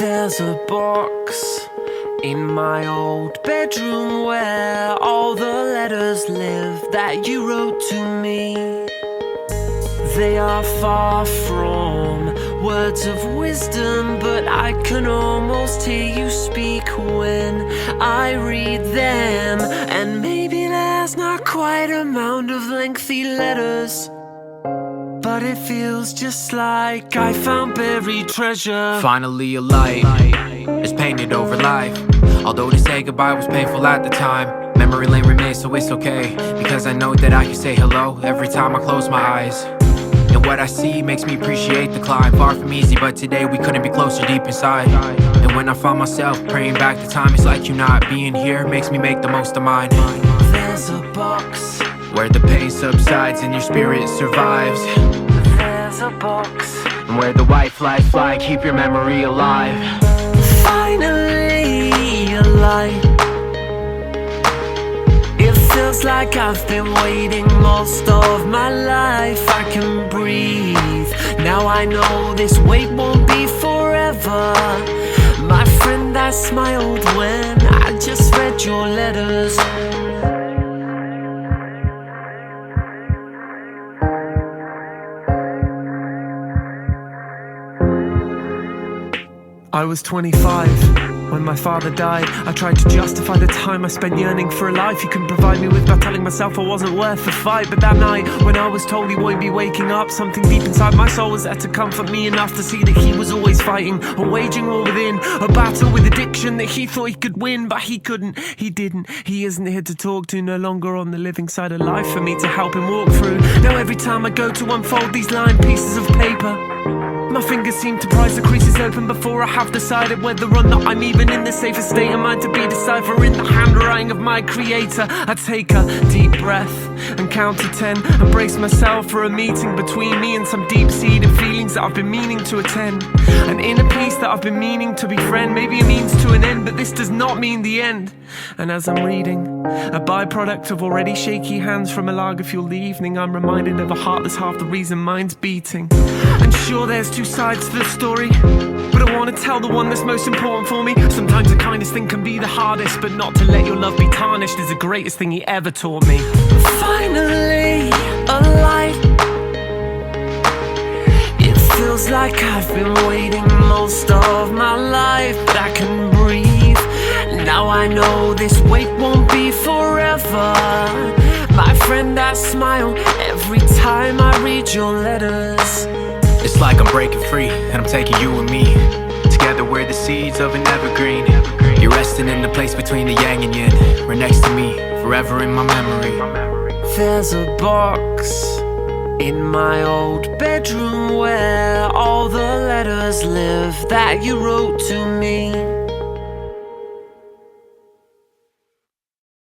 There's a box in my old bedroom where all the letters live that you wrote to me. They are far from words of wisdom, but I can almost hear you speak when I read them. And maybe there's not quite a amount of lengthy letters, but it feels just like I found buried treasure. Finally a light is painted over life. Although to say goodbye was painful at the time, memory lane remains, so it's okay, because I know that I can say hello every time I close my eyes. And what I see makes me appreciate the climb. Far from easy, but today we couldn't be closer deep inside. And when I find myself praying back the time, it's like you not being here makes me make the most of mine. There's a box where the pain subsides and your spirit survives. There's a box where the white flags fly and keep your memory alive. Finally a light. It feels like I've been waiting most of my life. I can breathe. Now I know this wait won't be forever. My friend, I smiled when I just read your letters. I was 25 when my father died. I tried to justify the time I spent yearning for a life he couldn't provide me with by telling myself I wasn't worth the fight. But that night, when I was told he won't be waking up, something deep inside my soul was there to comfort me enough to see that he was always fighting a waging war within, a battle with addiction that he thought he could win, but he couldn't, he didn't. He isn't here to talk to, no longer on the living side of life for me to help him walk through. Now every time I go to unfold these lined pieces of paper, my fingers seem to prise the creases open before I have decided whether or not I'm even in the safest state of mind to be deciphering the handwriting of my creator. I take a deep breath and count to 10 and brace myself for a meeting between me and some deep-seated feelings that I've been meaning to attend, an inner peace that I've been meaning to befriend. Maybe a means to an end, but this does not mean the end. And as I'm reading, a byproduct of already shaky hands from a lager-fueled evening, I'm reminded of a heart that's half the reason mine's beating. And sure, there's two sides to the story, but I want to tell the one that's most important for me. Sometimes the kindest thing can be the hardest, but not to let your love be tarnished is the greatest thing he ever taught me. Finally, a light. It feels like I've been waiting most of my life, but I can breathe. Now I know this wait won't be forever. My friend, I smile every time I read your letters. It's like I'm breaking free, and I'm taking you and me. Together we're the seeds of an evergreen. You're resting in the place between the yang and yin. We're next to me, forever in my memory. There's a box in my old bedroom where all the letters live that you wrote to me.